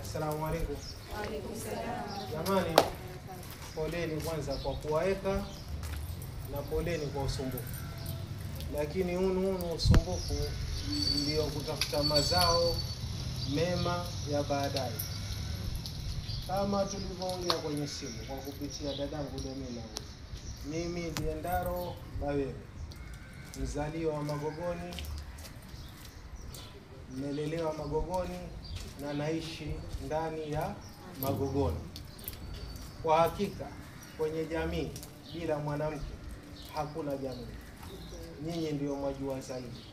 Assalamu alaikum. Wa alaikum salam. Jamani, poleni kwanza kwa kuwaeka na poleni kwa usumbufu, lakini hunu usumbufu ndio kutafuta mazao mema ya baadaye. Kama tulivyoongea kwenye simu kwa kupitia dadangu Domina, mimi ndiye Ndaro Bawewe, mzaliwa wa Magogoni, nimelelewa Magogoni na naishi ndani ya Magogoni. Kwa hakika kwenye jamii bila mwanamke hakuna jamii. Nyinyi ndio mwajua zaidi.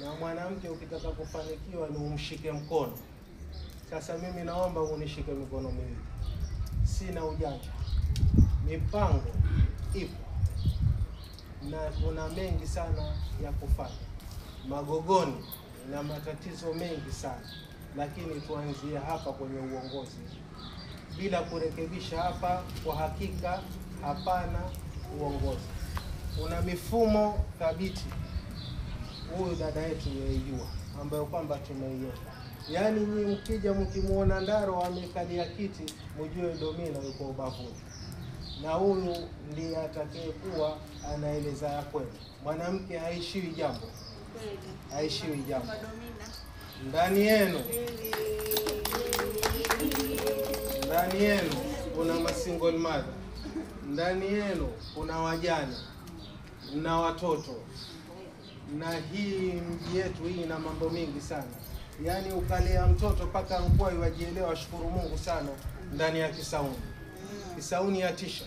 Na mwanamke ukitaka kufanikiwa ni umshike mkono. Sasa mimi naomba unishike mikono miwili. Sina ujanja. Mipango ipo. Na kuna mengi sana ya kufanya. Magogoni na matatizo mengi sana. Lakini tuanzie hapa kwenye uongozi. Bila kurekebisha hapa, kwa hakika hapana uongozi. Kuna mifumo thabiti. Huyu dada yetu yaijua, ambayo kwamba tumeiweka. Yaani nyinyi mkija mkimuona Ndaro amekalia kiti, mjue Domina yuko ubavuni. Na huyu ndiye atakayekuwa anaeleza ya kweli. Mwanamke haishiwi jambo. Haishiwi jambo. Ndani yenu kuna masingle mother. Ndani yenu kuna wajane na watoto. Na hii mji yetu hii ina mambo mingi sana. Yaani ukalea mtoto mpaka mkua iwajielewa, shukuru Mungu sana ndani ya Kisauni. Kisauni yatisha.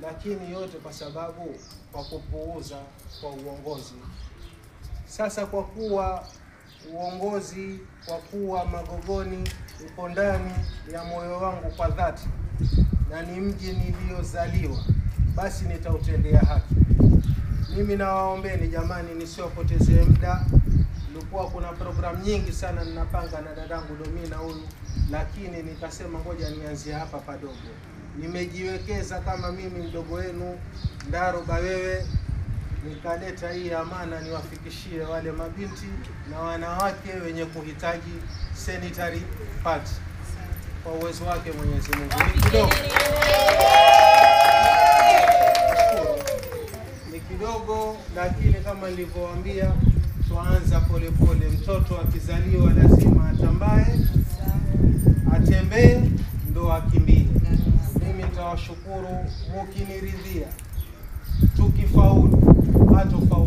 Lakini yote kwa sababu kwa kupuuza kwa uongozi. Sasa kwa kuwa uongozi, kwa kuwa Magogoni uko ndani ya moyo wangu kwa dhati na ni mji niliozaliwa, basi nitautendea haki. Mimi nawaombeni jamani, nisiopotezee muda. Nilikuwa kuna programu nyingi sana ninapanga na dadangu Domina huyu, lakini nikasema ngoja nianzie hapa padogo. Nimejiwekeza kama mimi mdogo wenu Ndaro Bawewe, nikaleta hii amana niwafikishie wale mabinti na wanawake wenye kuhitaji sanitary pads kwa uwezo wake Mwenyezi Mungu. Ni kidogo, lakini kama nilivyowaambia, tuanza polepole. Mtoto akizaliwa lazima atambae, atembee, ndo akimbie. Mimi nitawashukuru mukiniridhia. Tukifaulu, hatofaulu.